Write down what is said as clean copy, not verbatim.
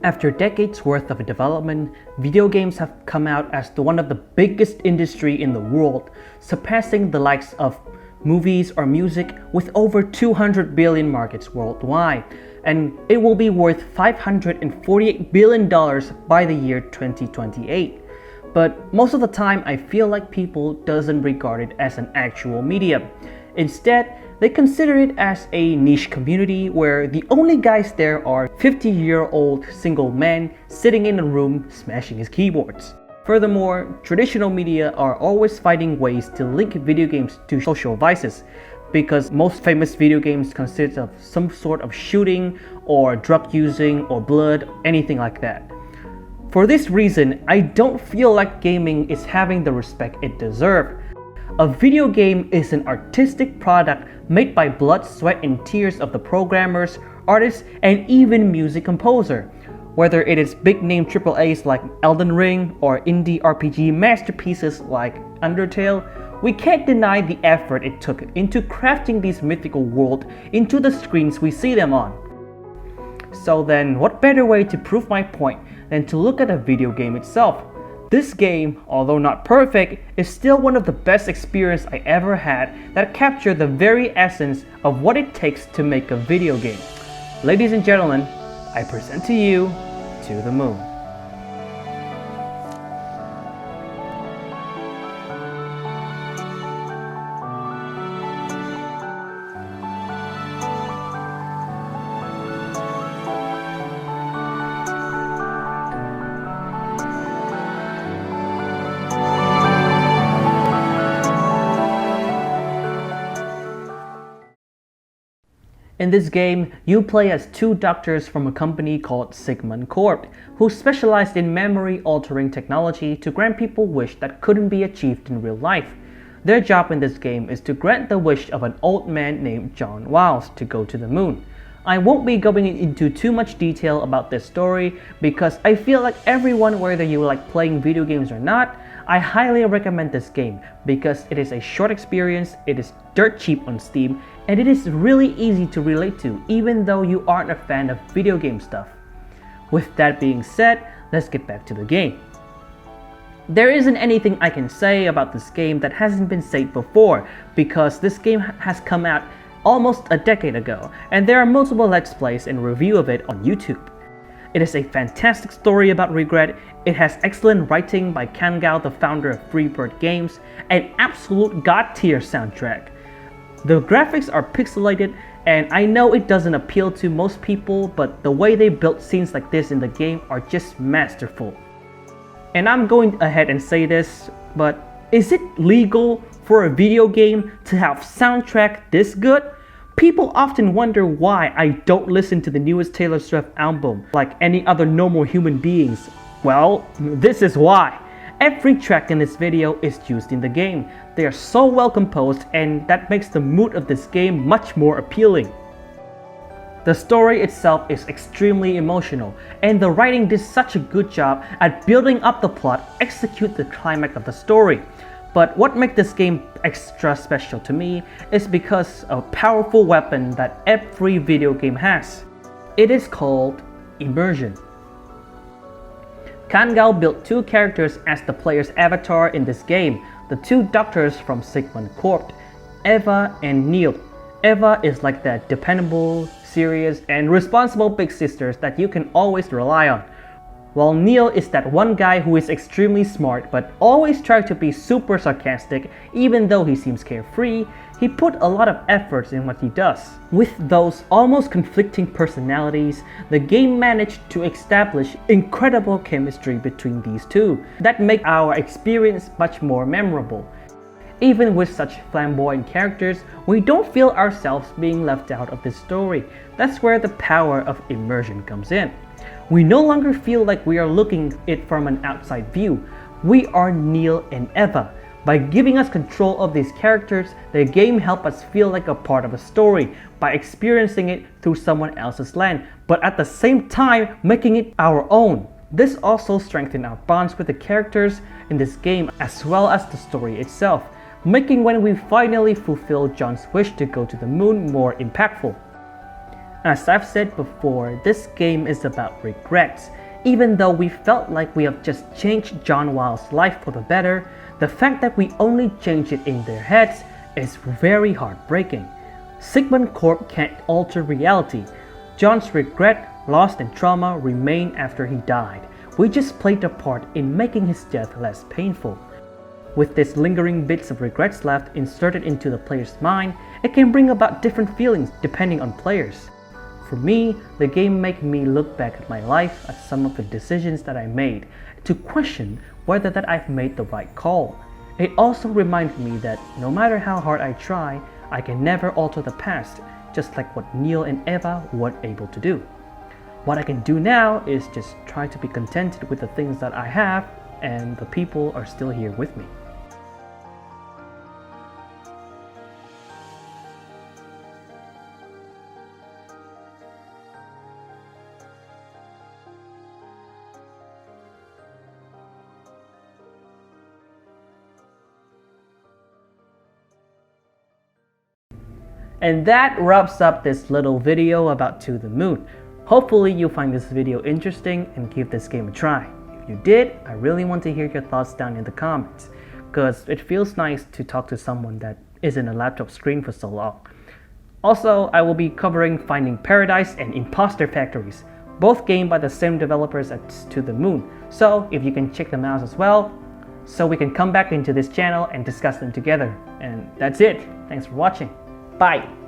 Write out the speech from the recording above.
After decades worth of development, video games have come out as one of the biggest industry in the world, surpassing the likes of movies or music with over 200 billion markets worldwide, and it will be worth $548 billion by the year 2028. But most of the time I feel like people doesn't regard it as an actual medium. Instead, they consider it as a niche community where the only guys there are 50-year-old single men sitting in a room smashing his keyboards. Furthermore, traditional media are always finding ways to link video games to social vices, because most famous video games consist of some sort of shooting or drug using or blood, anything like that. For this reason, I don't feel like gaming is having the respect it deserves. A video game is an artistic product made by blood, sweat, and tears of the programmers, artists, and even music composer. Whether it is big-name AAAs like Elden Ring or indie RPG masterpieces like Undertale, we can't deny the effort it took into crafting these mythical worlds into the screens we see them on. So then, what better way to prove my point than to look at a video game itself? This game, although not perfect, is still one of the best experiences I ever had that captured the very essence of what it takes to make a video game. Ladies and gentlemen, I present to you To the Moon. In this game, you play as two doctors from a company called Sigmund Corp, who specialized in memory-altering technology to grant people wish that couldn't be achieved in real life. Their job in this game is to grant the wish of an old man named John Wiles to go to the moon. I won't be going into too much detail about this story because I feel like everyone, whether you like playing video games or not, I highly recommend this game because it is a short experience, it is dirt cheap on Steam, and it is really easy to relate to even though you aren't a fan of video game stuff. With that being said, let's get back to the game. There isn't anything I can say about this game that hasn't been said before because this game has come out almost a decade ago and there are multiple let's plays and review of it on YouTube. It is a fantastic story about regret, it has excellent writing by Kangao, the founder of Freebird Games, and absolute god tier soundtrack. The graphics are pixelated and I know it doesn't appeal to most people, but the way they built scenes like this in the game are just masterful. And I'm going ahead and say this, but is it legal for a video game to have soundtrack this good? People often wonder why I don't listen to the newest Taylor Swift album like any other normal human beings. Well, this is why. Every track in this video is used in the game. They are so well composed and that makes the mood of this game much more appealing. The story itself is extremely emotional and the writing did such a good job at building up the plot, execute the climax of the story. But what makes this game extra special to me is because of a powerful weapon that every video game has. It is called immersion. Kangao built two characters as the player's avatar in this game, the two doctors from Sigmund Corp, Eva and Neil. Eva is like that dependable, serious, and responsible big sisters that you can always rely on. While Neil is that one guy who is extremely smart but always tries to be super sarcastic even though he seems carefree, he put a lot of efforts in what he does. With those almost conflicting personalities, the game managed to establish incredible chemistry between these two that make our experience much more memorable. Even with such flamboyant characters, we don't feel ourselves being left out of this story. That's where the power of immersion comes in. We no longer feel like we are looking it from an outside view. We are Neil and Eva. By giving us control of these characters, the game helps us feel like a part of a story by experiencing it through someone else's lens, but at the same time making it our own. This also strengthens our bonds with the characters in this game as well as the story itself, making when we finally fulfill John's wish to go to the moon more impactful. As I've said before, this game is about regrets. Even though we felt like we have just changed John Wilde's life for the better, the fact that we only changed it in their heads is very heartbreaking. Sigmund Corp can't alter reality. John's regret, loss, and trauma remain after he died. We just played a part in making his death less painful. With these lingering bits of regrets left inserted into the player's mind, it can bring about different feelings depending on players. For me, the game made me look back at my life at some of the decisions that I made to question whether that I've made the right call. It also reminded me that no matter how hard I try, I can never alter the past, just like what Neil and Eva weren't able to do. What I can do now is just try to be contented with the things that I have, and the people are still here with me. And that wraps up this little video about To the Moon. Hopefully you find this video interesting and give this game a try. If you did, I really want to hear your thoughts down in the comments, because it feels nice to talk to someone that isn't a laptop screen for so long. Also, I will be covering Finding Paradise and Imposter Factories, both games by the same developers as To the Moon, so if you can check them out as well, so we can come back into this channel and discuss them together. And that's it. Thanks for watching. Bye!